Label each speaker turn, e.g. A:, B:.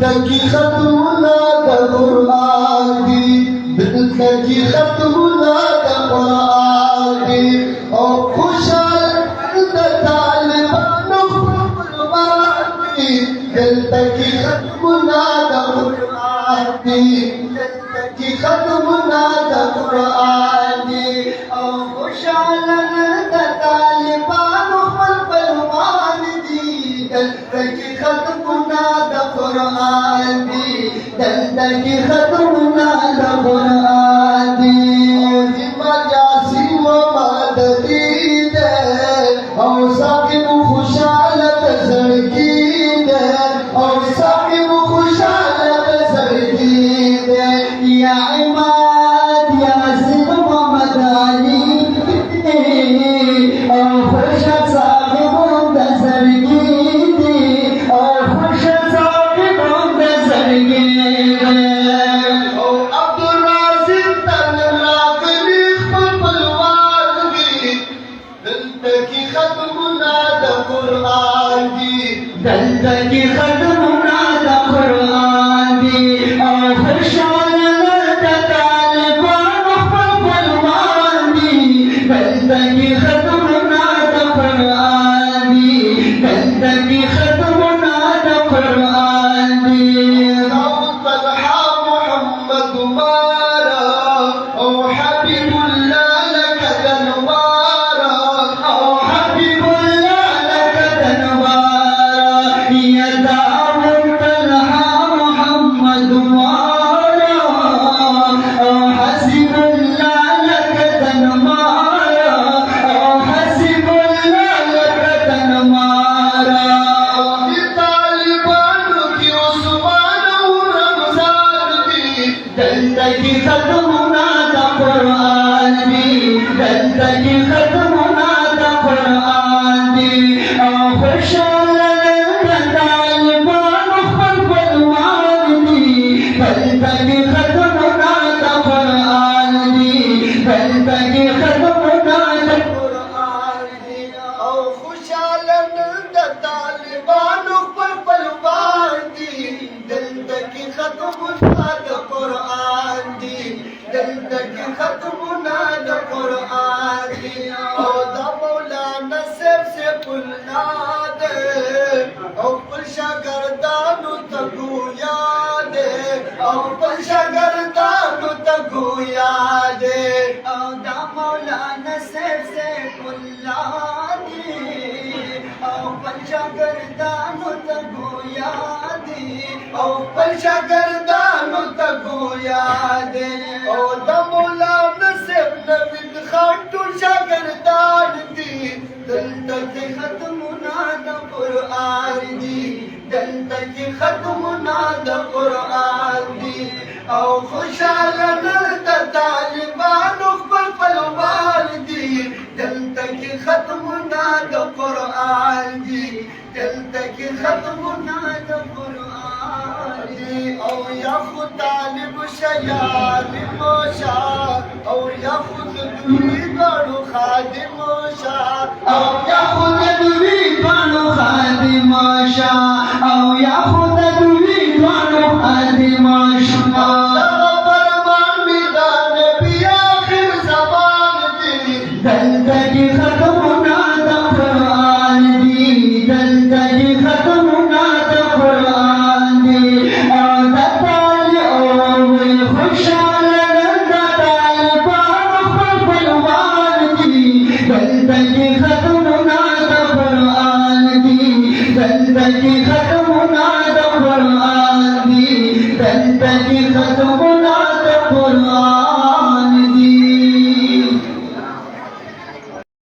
A: तकी खत्म कुरान तकी खत्म कुरान और खुशहाल तालिबान कुर्बानी दिल तकी खत्म कुरान तकी खत्म कुरानी और खुशहाल तालिबान कुर्बानी दिल तकी खत्म कुरान दिल तकी खत्म कुरान मजासी मददी दे और साकिब खुशालत सड़की दे और साकिब खुशालत सड़की दे या इमाद यासिर मोहम्मद अली और खुश साकिब सड़की दे और खुश साकिब सड़की दे की खत्म कुरान की खत्म कुरान और खुशहाल तालिबान कुर्बान की खत्म कुरान की खत्म कुरान तलहा मोहम्मद मारा और हबीबुल्लाह लक दनवारा की खत्म कुरान की खत्म कुरान और खुशहाल तालिबान कुर्बान की खत्म कुरान की खत्म कुरान और खुशहाल तालिबान कुर्बान दिल की खत्म कुरान दिल की खत्म कुरान और मौलाना से पुल्ला दे और कुल शागिर्दान तकू याद और कुल शागिर्दान तकू याद और मौलाना से पुल्ला दे और कुल शागिर्दान तकू याद और कुल शागिर्दान तकू याद और मौलाना से नबी खाटू शागिर्दान दी दिल तक खत्म कुरान दिल तक खत्म कुरान और खुशहाल तालिबान कुर्बान दिल तक खत्म कुरान दिल तक खत्म कुरान और या तालिब शयाल मोशा और या खुद दूरी बड़ो खादिम शाह और या खुद दूरी बड़ो खादिम शाह और या खुद दूरी बड़ो खादिम शाह फरमान मिदान भी आखिर ज़बान दी दिल तक खत्म कुरान दिल तक खत्म कुरान और ताल और खुशहाल तालिबान कुर्बान दिल तक खत्म कुरान दिल तक खत्म कुरान दिल तक खत्म कुरान